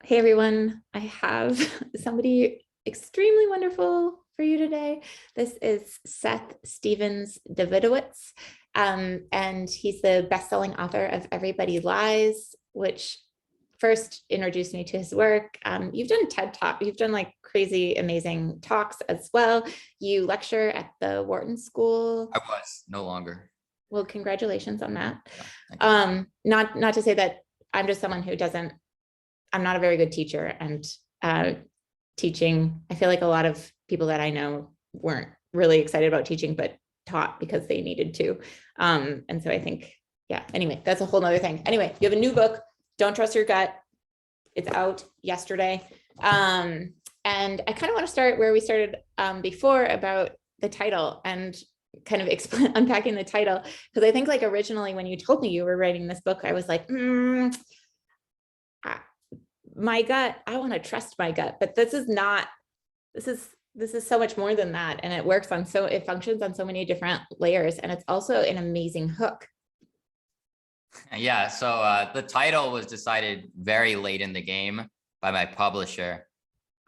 Hey everyone, I have somebody extremely wonderful for you today. This is Seth Stephens-Davidowitz, and he's the best-selling author of Everybody Lies, which first introduced me to his work. You've done TED Talk, you've done like crazy, amazing talks as well. You lecture at the Wharton School. I was, no longer. Well, congratulations on that. Yeah, Not to say that I'm just someone who doesn't, I'm not a very good teacher, and teaching, I feel like a lot of people that I know weren't really excited about teaching, but taught because they needed to. And so I think, yeah, anyway, that's a whole nother thing. Anyway, you have a new book, Don't Trust Your Gut. It's out yesterday. And I kind of want to start where we started before about the title and kind of unpacking the title. Because I think like originally when you told me you were writing this book, I was like, my gut, I want to trust my gut, but this is so much more than that. And it functions on so many different layers. And it's also an amazing hook. Yeah, so the title was decided very late in the game by my publisher,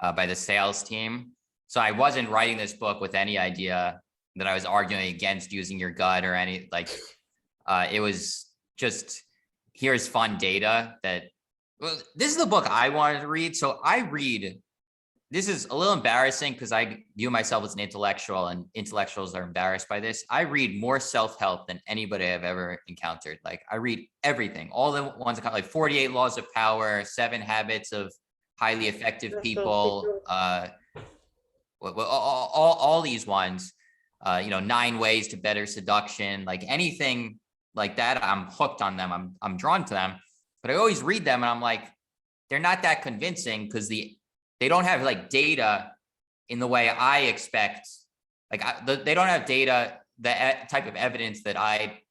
by the sales team. So I wasn't writing this book with any idea that I was arguing against using your gut or any, like, it was just, here's fun data that, well, this is the book I wanted to read. So this is a little embarrassing because I view myself as an intellectual, and intellectuals are embarrassed by this. I read more self-help than anybody I've ever encountered. Like I read everything, all the ones that come, like 48 Laws of Power, 7 Habits of Highly Effective People, all these ones, 9 Ways to Better Seduction, like anything like that, I'm hooked on them. I'm drawn to them. But I always read them and I'm like, they're not that convincing because they don't have like data in the way I expect. Like they don't have data, the type of evidence that I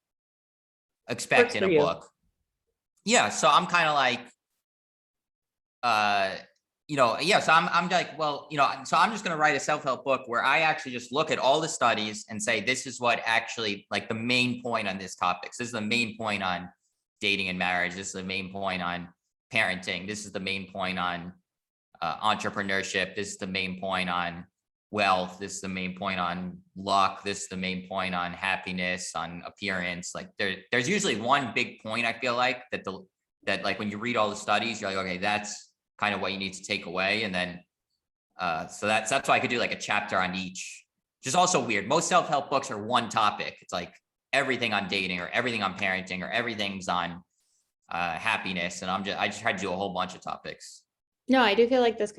expect in a book. Yeah. So I'm kind of like, so I'm like, well, so I'm just going to write a self-help book where I actually just look at all the studies and say, this is what actually like the main point on this topic. So this is the main point on dating and marriage. This is the main point on parenting. This is the main point on entrepreneurship. This is the main point on wealth. This is the main point on luck. This is the main point on happiness, on appearance. Like there's usually one big point. I feel like that like when you read all the studies, you're like, okay, that's kind of what you need to take away. And then so that's why I could do like a chapter on each. Which is also weird. Most self-help books are one topic. It's like everything on dating or everything on parenting or everything's on happiness. And I just tried to do a whole bunch of topics. No, I do feel like this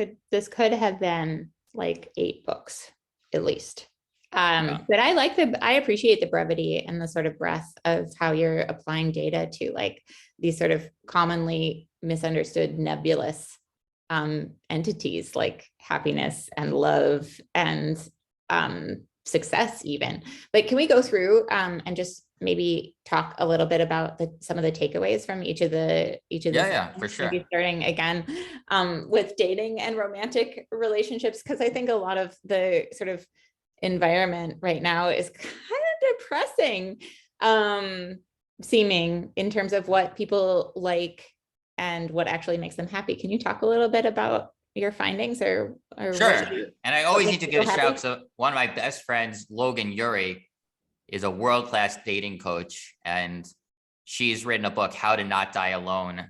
could have been like 8 books at least. Yeah. But I appreciate the brevity and the sort of breadth of how you're applying data to like these sort of commonly misunderstood nebulous entities like happiness and love and success even. But can we go through and just maybe talk a little bit about some of the takeaways from each of the yeah, for sure. Maybe starting again with dating and romantic relationships, because I think a lot of the sort of environment right now is kind of depressing seeming in terms of what people like and what actually makes them happy. Can you talk a little bit about your findings or sure? And I always need to give a shout. So one of my best friends, Logan Urey, is a world-class dating coach, and she's written a book, How to Not Die Alone,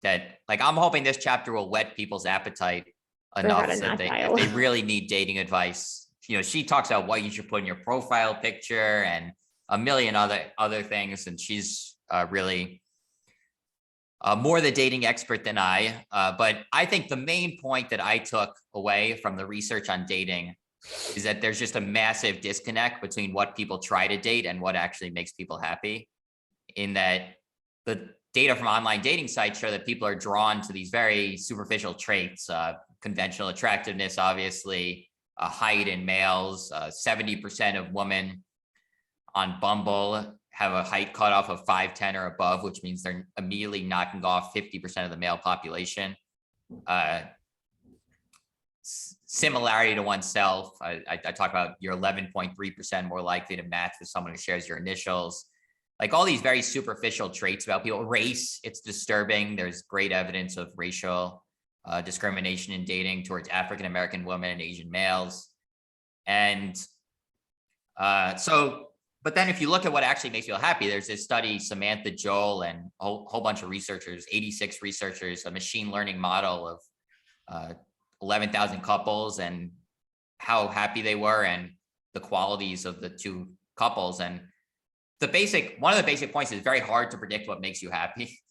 that like I'm hoping this chapter will whet people's appetite enough that if they really need dating advice. She talks about what you should put in your profile picture and a million other things, and she's really more the dating expert than I. But I think the main point that I took away from the research on dating is that there's just a massive disconnect between what people try to date and what actually makes people happy. In that the data from online dating sites show that people are drawn to these very superficial traits, conventional attractiveness, obviously, height in males. 70% of women on Bumble have a height cutoff of 5'10" or above, which means they're immediately knocking off 50% of the male population. Similarity to oneself. I talk about you're 11.3% more likely to match with someone who shares your initials. Like all these very superficial traits about people. Race, it's disturbing. There's great evidence of racial discrimination in dating towards African-American women and Asian males. And but then if you look at what actually makes people happy, there's this study, Samantha Joel and a whole bunch of researchers, 86 researchers, a machine learning model of 11,000 couples and how happy they were and the qualities of the two couples. And one of the basic points is very hard to predict what makes you happy,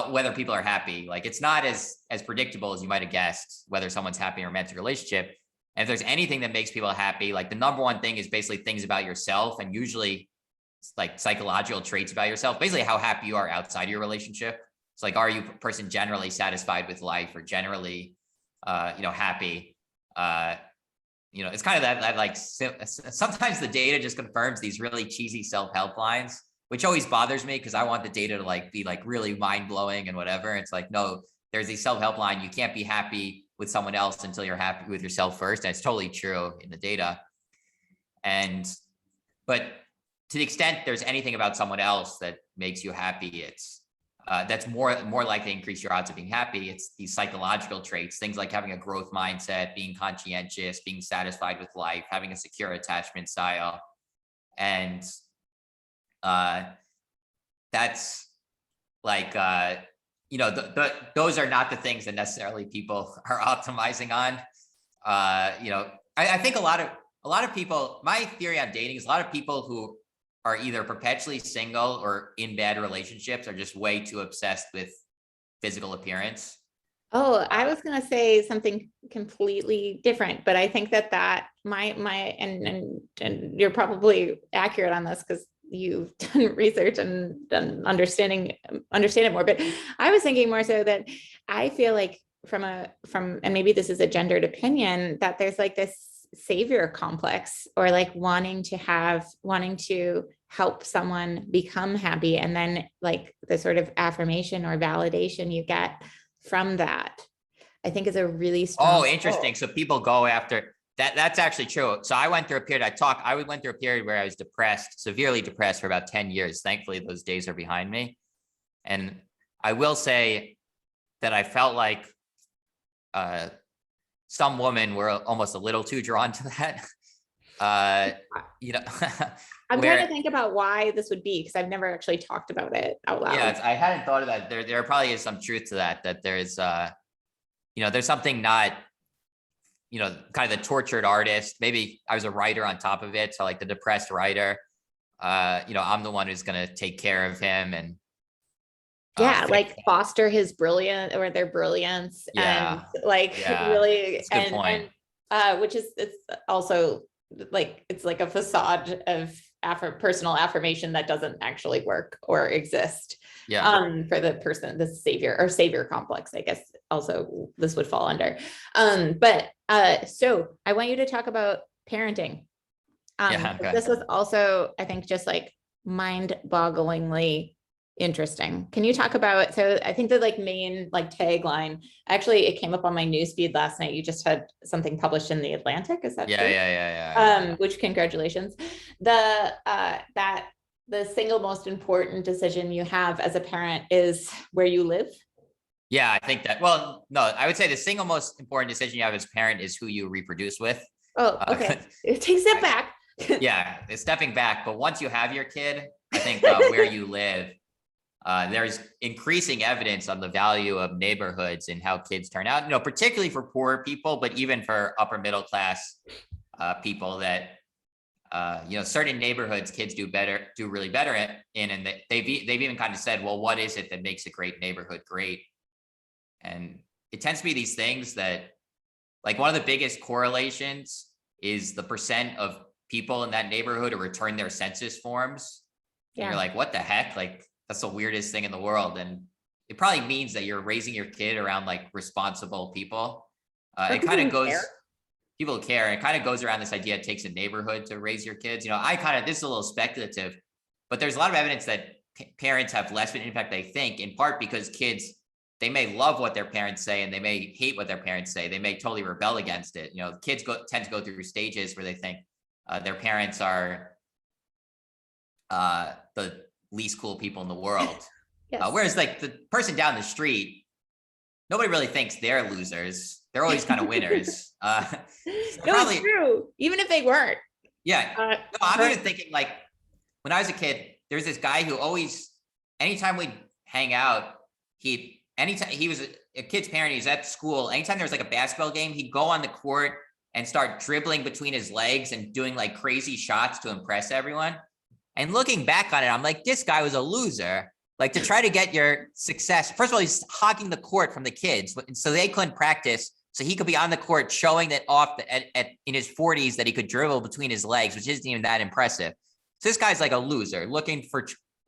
whether people are happy. Like it's not as predictable as you might have guessed, whether someone's happy in a romantic relationship. And if there's anything that makes people happy, like the number one thing is basically things about yourself, and usually it's like psychological traits about yourself, basically how happy you are outside of your relationship. It's like, are you a person generally satisfied with life or generally, happy? It's kind of that like sometimes the data just confirms these really cheesy self-help lines, which always bothers me because I want the data to like be like really mind-blowing and whatever. It's like, no, there's a self-help line. You can't be happy with someone else until you're happy with yourself first. And it's totally true in the data. But to the extent there's anything about someone else that makes you happy, it's that's more likely to increase your odds of being happy. It's these psychological traits, things like having a growth mindset, being conscientious, being satisfied with life, having a secure attachment style. And that's like, those are not the things that necessarily people are optimizing on. I think a lot of people, my theory on dating is a lot of people who are either perpetually single or in bad relationships are just way too obsessed with physical appearance. Oh, I was going to say something completely different, but I think that and you're probably accurate on this because you've done research and done understand it more, but I was thinking more so that I feel like and maybe this is a gendered opinion, that there's like this savior complex, or like wanting to help someone become happy, and then like the sort of affirmation or validation you get from that, I think is a really strong. Oh, interesting. So people go after that. That's actually true. So I went through a period, I went through a period where I was severely depressed for about 10 years. Thankfully, those days are behind me. And I will say that I felt like some women were almost a little too drawn to that. I'm trying to think about why this would be, because I've never actually talked about it out loud. Yeah, I hadn't thought of that. There probably is some truth to that there's, there's something not, kind of the tortured artist. Maybe I was a writer on top of it. So like the depressed writer, I'm the one who's going to take care of him and like foster his brilliance or their brilliance. And like really, that's a good point. And which is, it's also like, it's like a facade of personal affirmation that doesn't actually work or exist. For the person, the savior complex, I guess also this would fall under. So I want you to talk about parenting. This was also, I think, just like mind-bogglingly interesting. Can you talk about, so I think the like main like tagline, actually it came up on my newsfeed last night. You just had something published in the Atlantic. Is that true? Yeah. Which congratulations. That the single most important decision you have as a parent is where you live. Yeah, I think that, well, no, I would say the single most important decision you have as a parent is who you reproduce with. Oh, okay. It takes it back. Yeah, it's stepping back. But once you have your kid, I think where you live, there's increasing evidence on the value of neighborhoods and how kids turn out, particularly for poor people, but even for upper middle class people that, certain neighborhoods kids do really better in, and they've even kind of said, well, what is it that makes a great neighborhood great? And it tends to be these things that, like, one of the biggest correlations is the percent of people in that neighborhood who return their census forms. And you're like, what the heck? Like, that's the weirdest thing in the world. And it probably means that you're raising your kid around like responsible people. It kind of goes, people care. It kind of goes around this idea it takes a neighborhood to raise your kids. This is a little speculative, but there's a lot of evidence that parents have less of an impact they think, in part because kids, they may love what their parents say and they may hate what their parents say. They may totally rebel against it. Kids tend to go through stages where they think their parents are the least cool people in the world. Yes. Whereas like the person down the street, nobody really thinks they're losers. They're always kind of winners. No, Probably, it's true. Even if they weren't. yeah. Uh, No, I'm but- even thinking like when I was a kid, there's this guy who always, anytime we'd hang out, anytime he was a kid's parent, he's at school, anytime there was like a basketball game, he'd go on the court and start dribbling between his legs and doing like crazy shots to impress everyone. And looking back on it, I'm like, this guy was a loser. Like, to try to get your success, first of all, he's hogging the court from the kids, so they couldn't practice. So he could be on the court showing that off in his 40s that he could dribble between his legs, which isn't even that impressive. So this guy's like a loser looking for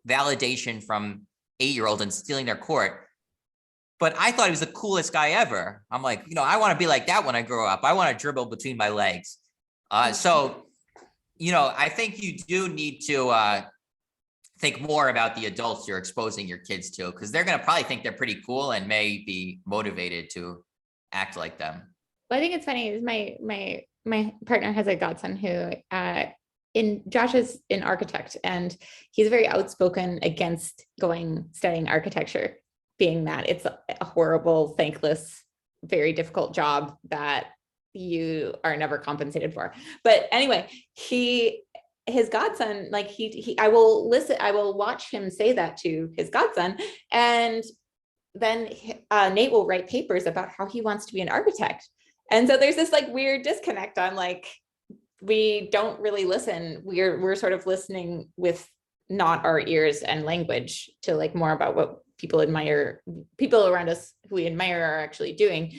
validation from 8-year-olds and stealing their court. But I thought he was the coolest guy ever. I'm like, I want to be like that when I grow up. I want to dribble between my legs. So, I think you do need to think more about the adults you're exposing your kids to, because they're going to probably think they're pretty cool and may be motivated to act like them. Well, I think it's funny is my partner has a godson who Josh is an architect, and he's very outspoken against studying architecture, being that it's a horrible, thankless, very difficult job that you are never compensated for. But anyway, his godson, like I will watch him say that to his godson, and then Nate will write papers about how he wants to be an architect. And so there's this like weird disconnect on like, we don't really listen. We're sort of listening with not our ears and language to like more about what people around us who we admire are actually doing.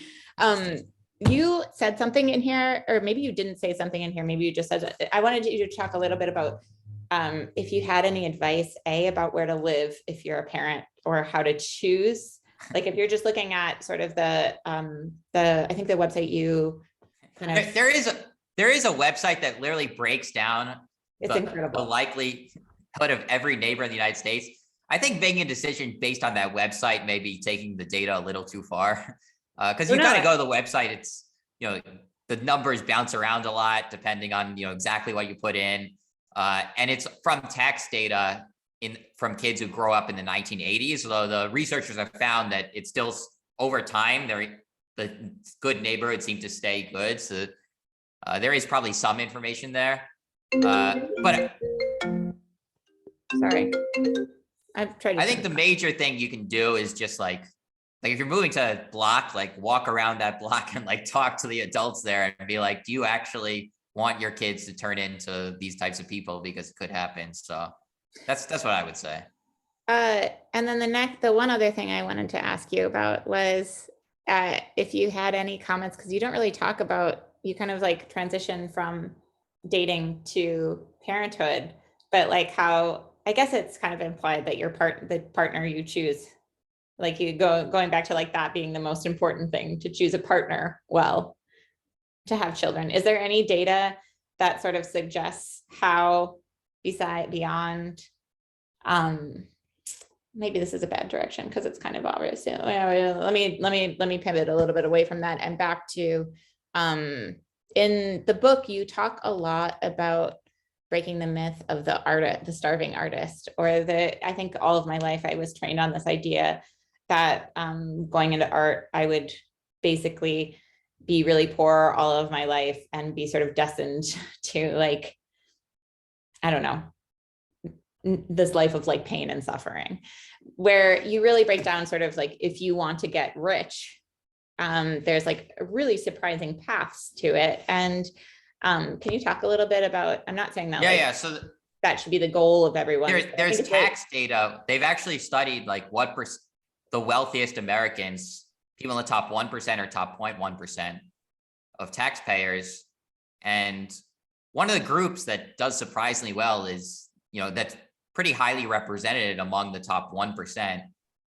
You said something in here, or maybe you didn't say something in here. Maybe you just said, I wanted you to talk a little bit about if you had any advice, about where to live if you're a parent, or how to choose. Like if you're just looking at sort of I think the website you kind of. There is a website that literally breaks down incredible. The likelihood of every neighbor in the United States. I think making a decision based on that website may be taking the data a little too far. Because you got to go to the website. It's, the numbers bounce around a lot depending on, exactly what you put in. And it's from tax data from kids who grow up in the 1980s. Although the researchers have found that it's still over time, the good neighborhoods seem to stay good. So there is probably some information there. But sorry, I've tried. I think the major thing you can do is just like if you're moving to a block, like walk around that block and like talk to the adults there and be like, do you actually want your kids to turn into these types of people? Because it could happen. So that's what I would say. And then the one other thing I wanted to ask you about was if you had any comments, because you don't really talk about, you kind of like transition from dating to parenthood, but like how, I guess it's kind of implied that the partner you choose, like you going back to like that being the most important thing, to choose a partner well, to have children. Is there any data that sort of suggests how beyond, maybe this is a bad direction because it's kind of obvious. Let me pivot a little bit away from that and back to, in the book, you talk a lot about breaking the myth of the starving artist, or I think all of my life I was trained on this idea that going into art, I would basically be really poor all of my life and be sort of destined to like, I don't know, this life of like pain and suffering, where you really break down sort of like, if you want to get rich, there's like really surprising paths to it. And can you talk a little bit about, I'm not saying that so that should be the goal of everyone. There's tax data. They've actually studied like what the wealthiest Americans, people in the top 1% or top 0.1% of taxpayers. And one of the groups that does surprisingly well is, that's pretty highly represented among the top 1%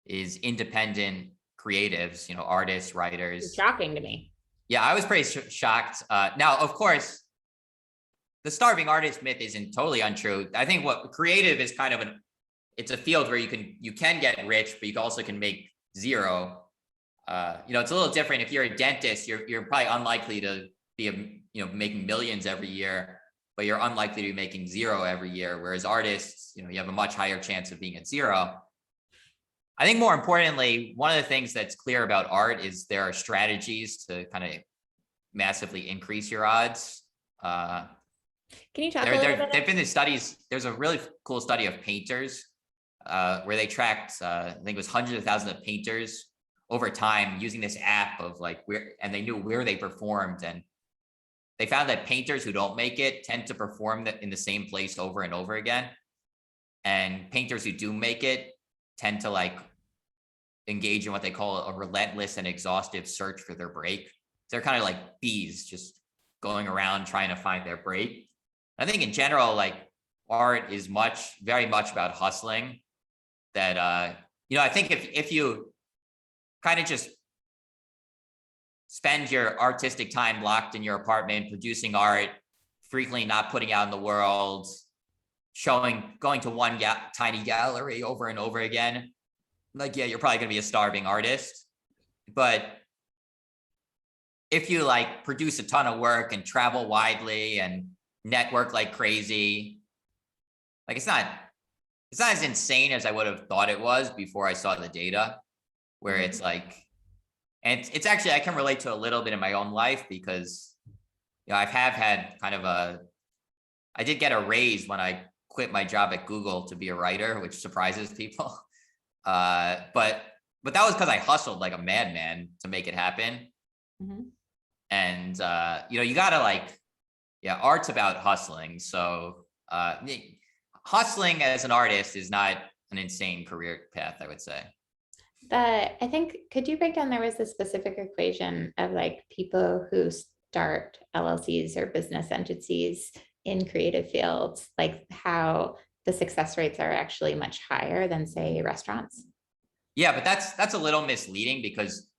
is independent creatives, artists, writers. It's shocking to me. Yeah, I was pretty shocked. Now, of course, the starving artist myth isn't totally untrue. I think what creative is kind of it's a field where you can get rich, but you also can make zero. It's a little different. If you're a dentist, you're probably unlikely to be making millions every year, but you're unlikely to be making zero every year. Whereas artists, you have a much higher chance of being at zero. I think more importantly, one of the things that's clear about art is there are strategies to kind of massively increase your odds. Can you talk a little bit? There've been these studies. There's a really cool study of painters where they tracked, I think it was hundreds of thousands of painters over time using this app of like and they knew where they performed, and they found that painters who don't make it tend to perform in the same place over and over again. And painters who do make it tend to like engage in what they call a relentless and exhaustive search for their break. They're kind of like bees just going around trying to find their break. I think in general, like art is very much about hustling. That, I think if you kind of just spend your artistic time locked in your apartment, producing art, frequently not putting out in the world, going to one tiny gallery over and over again, like, yeah, you're probably going to be a starving artist. But if you like produce a ton of work and travel widely and network like crazy, like it's not as insane as I would have thought it was before I saw the data, where it's like, and it's actually, I can relate to a little bit in my own life because, I have had kind of I did get a raise when I quit my job at Google to be a writer, which surprises people. But that was because I hustled like a madman to make it happen. Mm-hmm. And, you gotta art's about hustling. So, hustling as an artist is not an insane career path, I would say. I think, could you break down, there was a specific equation of like people who start LLCs or business entities in creative fields, like how the success rates are actually much higher than say restaurants? Yeah, but that's a little misleading because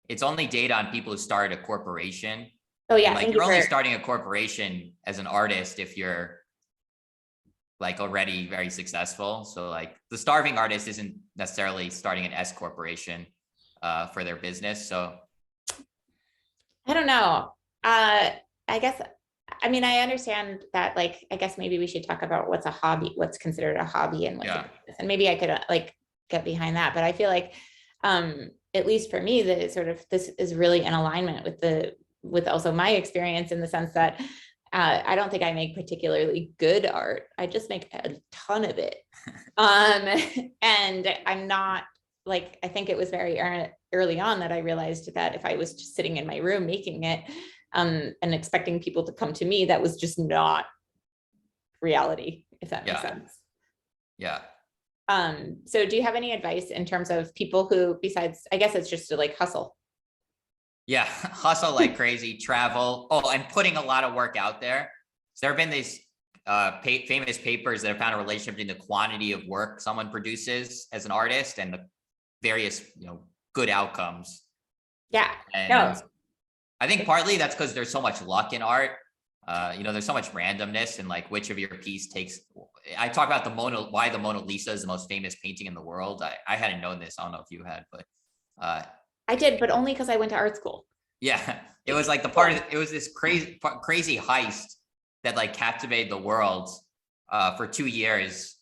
it's only data on people who started a corporation. Oh yeah. Like you're only starting a corporation as an artist if you're like already very successful. So like the starving artist isn't necessarily starting an S corporation for their business. So I don't know. I guess, I mean, I understand that, like, I guess maybe we should talk about what's a hobby, what's considered a hobby and what's a business. And maybe I could like get behind that. But I feel like, at least for me, that sort of, this is really in alignment with also my experience, in the sense that I don't think I make particularly good art. I just make a ton of it. And I'm not like, I think it was very early on that I realized that if I was just sitting in my room making it, and expecting people to come to me, that was just not reality, if that makes sense. Yeah. So do you have any advice in terms of people who, besides, I guess it's just to like hustle? Yeah, hustle like crazy, travel. Oh, and putting a lot of work out there. So there have been these famous papers that have found a relationship between the quantity of work someone produces as an artist and the various, good outcomes. Yeah. And no. I think partly that's because there's so much luck in art. There's so much randomness in like which of your piece takes. I talk about why the Mona Lisa is the most famous painting in the world. I hadn't known this. I don't know if you had, but I did, but only because I went to art school. Yeah, it was like it was this crazy heist that like captivated the world for 2 years.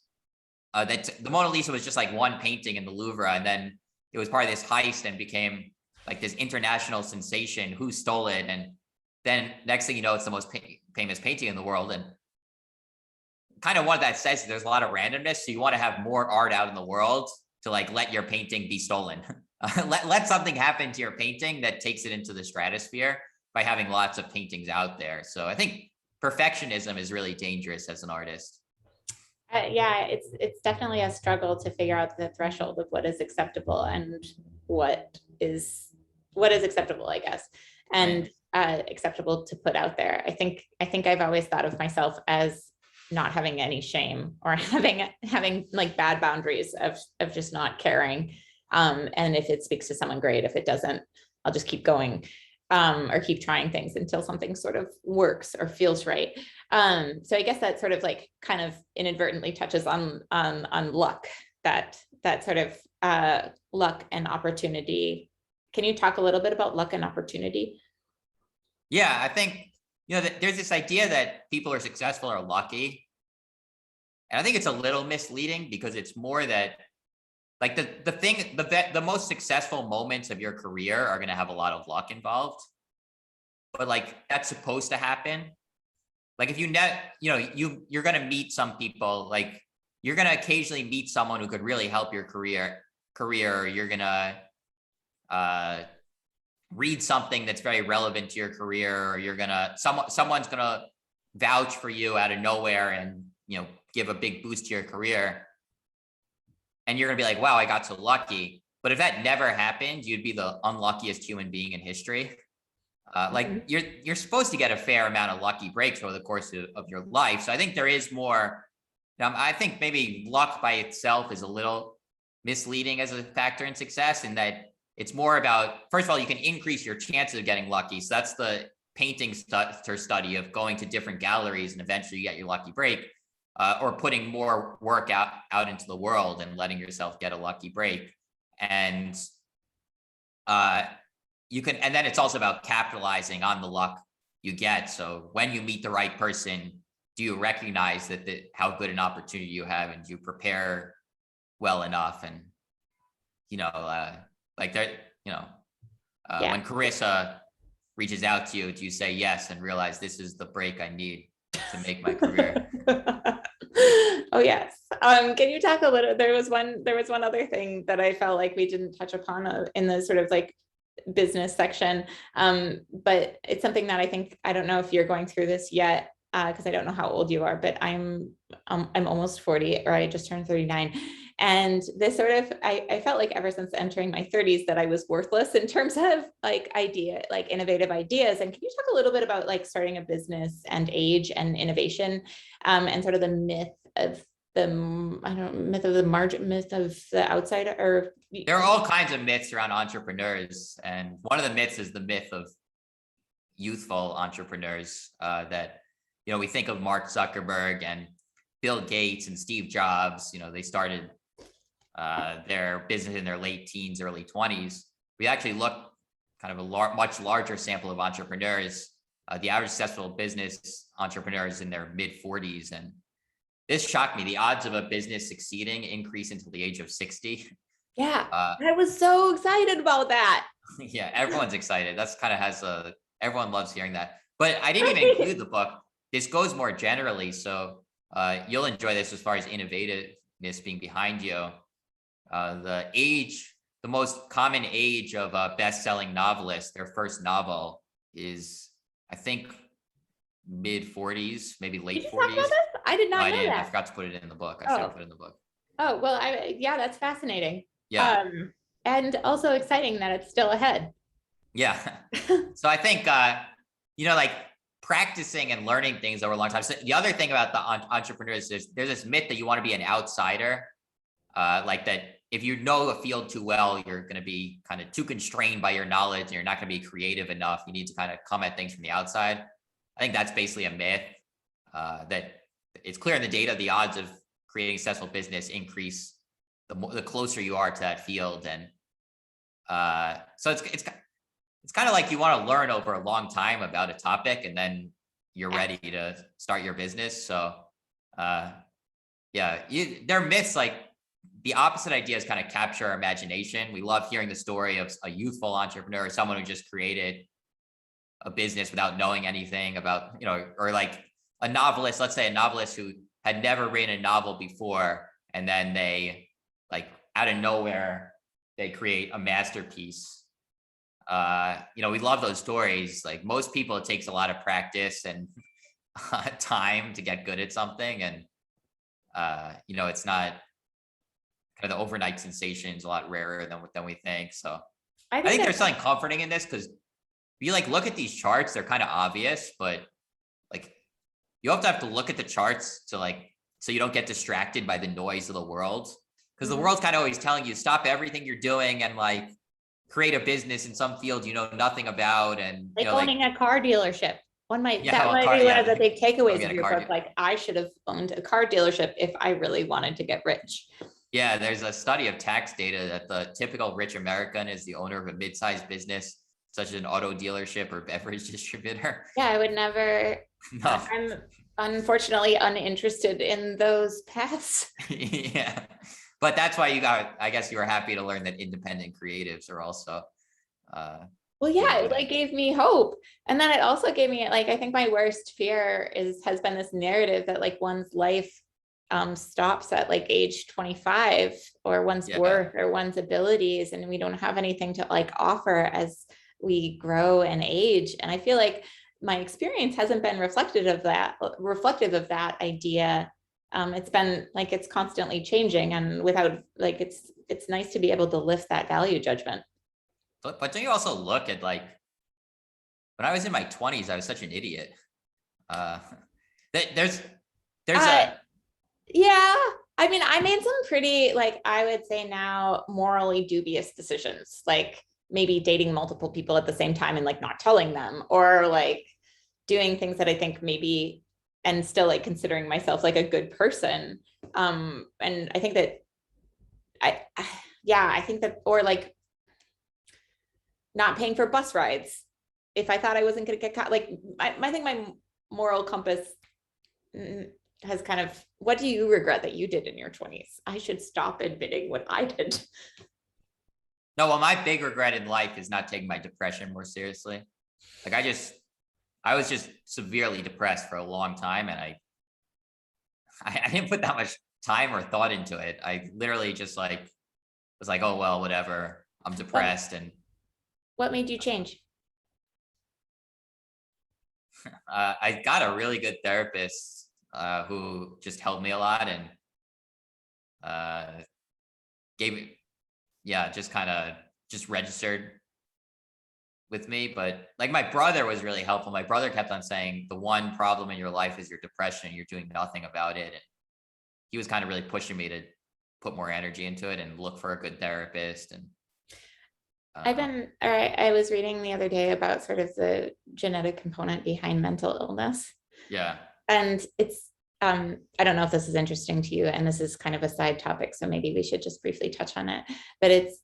That the Mona Lisa was just like one painting in the Louvre, and then it was part of this heist and became like this international sensation. Who stole it? And then next thing you know, it's the most famous painting in the world. And kind of what that says is there's a lot of randomness. So you want to have more art out in the world to like let your painting be stolen. Let something happen to your painting that takes it into the stratosphere by having lots of paintings out there. So I think perfectionism is really dangerous as an artist. Yeah, it's definitely a struggle to figure out the threshold of what is acceptable and what is acceptable, I guess, and acceptable to put out there. I think I've always thought of myself as not having any shame or having like bad boundaries of just not caring. And if it speaks to someone, great. If it doesn't, I'll just keep going, or keep trying things until something sort of works or feels right. So I guess that sort of like kind of inadvertently touches on luck, that sort of luck and opportunity. Can you talk a little bit about luck and opportunity? Yeah, I think, there's this idea that people are successful or lucky. And I think it's a little misleading because it's more that like the most successful moments of your career are going to have a lot of luck involved, but like that's supposed to happen. Like if you're going to meet some people, like you're going to occasionally meet someone who could really help your career. You're going to read something that's very relevant to your career, or you're going to, someone's going to vouch for you out of nowhere and, give a big boost to your career. And you're going to be like, wow, I got so lucky. But if that never happened, you'd be the unluckiest human being in history. Like you're supposed to get a fair amount of lucky breaks over the course of your life. So I think there is more. I think maybe luck by itself is a little misleading as a factor in success, in that it's more about, first of all, you can increase your chances of getting lucky. So that's the painting study of going to different galleries and eventually you get your lucky break, or putting more work out into the world and letting yourself get a lucky break. And and then it's also about capitalizing on the luck you get. So when you meet the right person, do you recognize how good an opportunity you have, and do you prepare well enough? And, like that, when Carissa reaches out to you, do you say yes and realize this is the break I need to make my career? Oh yes. Can you talk a little, there was one other thing that I felt like we didn't touch upon in the sort of like business section. But it's something that I don't know if you're going through this yet, because I don't know how old you are, but I'm almost 40, or I just turned 39. And this sort of, I felt like ever since entering my 30s that I was worthless in terms of like innovative ideas. And can you talk a little bit about like starting a business and age and innovation, and sort of the myth of the outsider? Or there are all kinds of myths around entrepreneurs. And one of the myths is the myth of youthful entrepreneurs, that, we think of Mark Zuckerberg and Bill Gates and Steve Jobs. They started their business in their late teens, early 20s. We actually look kind of a much larger sample of entrepreneurs. The average successful business entrepreneur is in their mid 40s. And this shocked me. The odds of a business succeeding increase until the age of 60. Yeah, I was so excited about that. Yeah, everyone's excited. That's kind of everyone loves hearing that. But I didn't even include the book. This goes more generally. So you'll enjoy this as far as innovativeness being behind you. The most common age of a best-selling novelist, their first novel is, I think, mid 40s, maybe late 40s. I did not know that. I forgot to put it in the book. I should put it in the book. Oh, well, yeah, that's fascinating. Yeah. And also exciting that it's still ahead. Yeah. So I think, like practicing and learning things over a long time. So the other thing about the entrepreneurs is there's this myth that you want to be an outsider, like that if you know a field too well, you're going to be kind of too constrained by your knowledge and you're not going to be creative enough. You need to kind of come at things from the outside. I think that's basically a myth, that it's clear in the data, the odds of creating a successful business increase the closer you are to that field. And so it's kind of like you want to learn over a long time about a topic and then you're ready to start your business. So there are myths, like the opposite ideas kind of capture our imagination. We love hearing the story of a youthful entrepreneur, someone who just created a business without knowing anything about, or like a novelist, let's say a novelist who had never written a novel before, and then they, like, out of nowhere, they create a masterpiece. We love those stories. Like most people, it takes a lot of practice and time to get good at something. And, it's not kind of the overnight sensation is a lot rarer than we think. So I think there's something comforting in this, because you look at these charts, they're kind of obvious, but like you have to look at the charts to so you don't get distracted by the noise of the world. Because the world's kind of always telling you, stop everything you're doing and create a business in some field you know nothing about. And owning a car dealership. That might be one of the big takeaways of your book. I should have owned a car dealership if I really wanted to get rich. Yeah, there's a study of tax data that the typical rich American is the owner of a mid-sized business, such as an auto dealership or beverage distributor. Yeah, I would never. No. I'm unfortunately uninterested in those paths. Yeah. but that's why I guess you were happy to learn that independent creatives are also, well, yeah, it like gave me hope. And then it also gave me like, I think my worst fear has been this narrative that like one's life stops at like age 25, or one's worth or one's abilities, and we don't have anything to like offer as we grow and age. And I feel like my experience hasn't been reflective of that idea. It's been like, it's constantly changing, and without like, it's nice to be able to lift that value judgment. But don't you also look at like, when I was in my 20s, I was such an idiot. There's yeah, I mean, I made some pretty, like, I would say now, morally dubious decisions, like maybe dating multiple people at the same time and like not telling them, or like doing things that I think maybe, and still like considering myself like a good person. And I think that I think that, or like not paying for bus rides if I thought I wasn't going to get caught. Like I think my moral compass has kind of, what do you regret that you did in your 20s? I should stop admitting what I did. No, well, my big regret in life is not taking my depression more seriously. Like I was just severely depressed for a long time, and I didn't put that much time or thought into it. I literally just like was like, oh well, whatever, I'm depressed. And what made you change? I got a really good therapist who just helped me a lot, and gave me, just kind of just registered with me. But like my brother was really helpful. My brother kept on saying the one problem in your life is your depression, and you're doing nothing about it. And he was kind of really pushing me to put more energy into it and look for a good therapist. And I was reading the other day about sort of the genetic component behind mental illness. Yeah. And it's, I don't know if this is interesting to you, and this is kind of a side topic, so maybe we should just briefly touch on it, but it's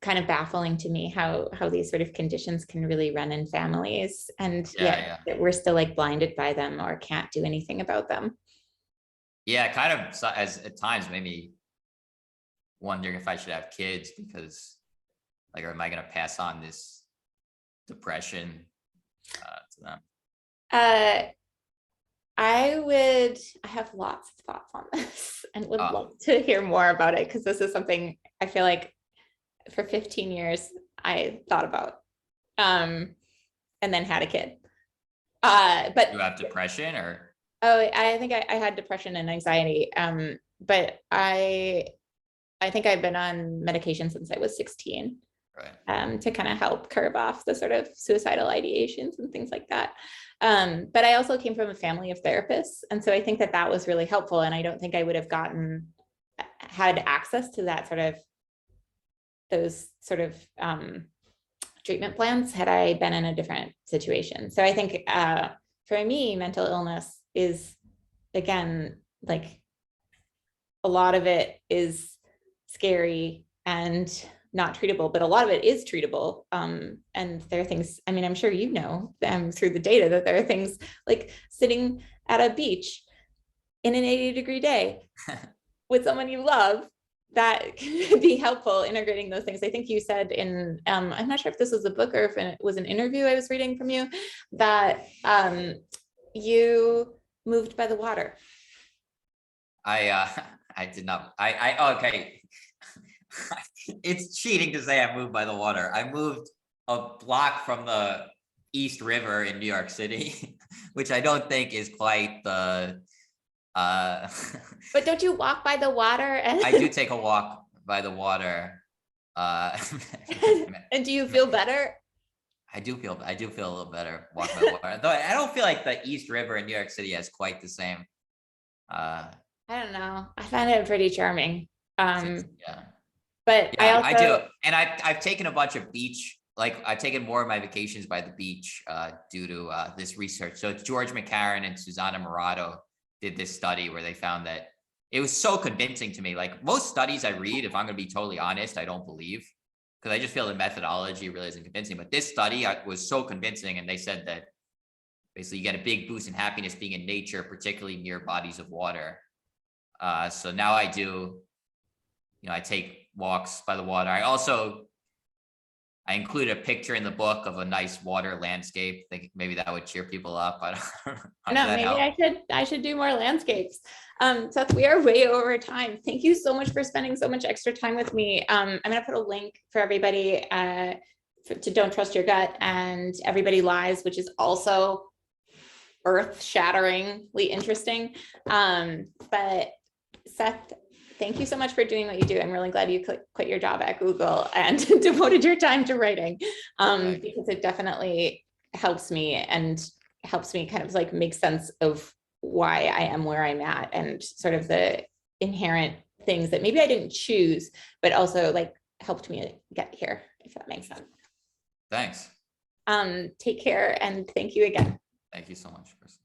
kind of baffling to me how these sort of conditions can really run in families, and yet we're still like blinded by them or can't do anything about them. Yeah, kind of, as at times made me wondering if I should have kids, because like, or am I going to pass on this depression to them? I have lots of thoughts on this and would love to hear more about it, because this is something I feel like for 15 years I thought about, and then had a kid. But you have depression, or? Oh, I think I had depression and anxiety. But I think I've been on medication since I was 16. Right. To kind of help curb off the sort of suicidal ideations and things like that. But I also came from a family of therapists. And so I think that was really helpful. And I don't think I would have had access to that those sort of treatment plans had I been in a different situation. So I think for me, mental illness is, again, like a lot of it is scary and not treatable, but a lot of it is treatable. And there are things, I mean, I'm sure you know through the data that there are things like sitting at a beach in an 80-degree day with someone you love that can be helpful integrating those things. I think you said in, I'm not sure if this was a book or if it was an interview I was reading from you, that you moved by the water. I did not. Okay. It's cheating to say I moved by the water. I moved a block from the East River in New York City, which I don't think is quite the. But don't you walk by the water? I do take a walk by the water. And do you feel better? I do feel a little better walking by the water. Though I don't feel like the East River in New York City has quite the same. I don't know. I find it pretty charming. Yeah. But yeah, I do. And I've taken a bunch of beach, like I've taken more of my vacations by the beach due to this research. So George McCarran and Susanna Morato did this study where they found that it was so convincing to me. Like most studies I read, if I'm going to be totally honest, I don't believe, because I just feel the methodology really isn't convincing. But this study was so convincing, and they said that basically you get a big boost in happiness being in nature, particularly near bodies of water. So now I do I take walks by the water. I include a picture in the book of a nice water landscape. I think maybe that would cheer people up. I don't I know, maybe I should do more landscapes. Seth, we are way over time. Thank you so much for spending so much extra time with me. I'm going to put a link for everybody to Don't Trust Your Gut and Everybody Lies, which is also earth-shatteringly interesting. But Seth, thank you so much for doing what you do. I'm really glad you quit your job at Google and devoted your time to writing, because it definitely helps me kind of like make sense of why I am where I'm at, and sort of the inherent things that maybe I didn't choose, but also like helped me get here, if that makes sense. Thanks. Take care, and thank you again. Thank you so much, Chris.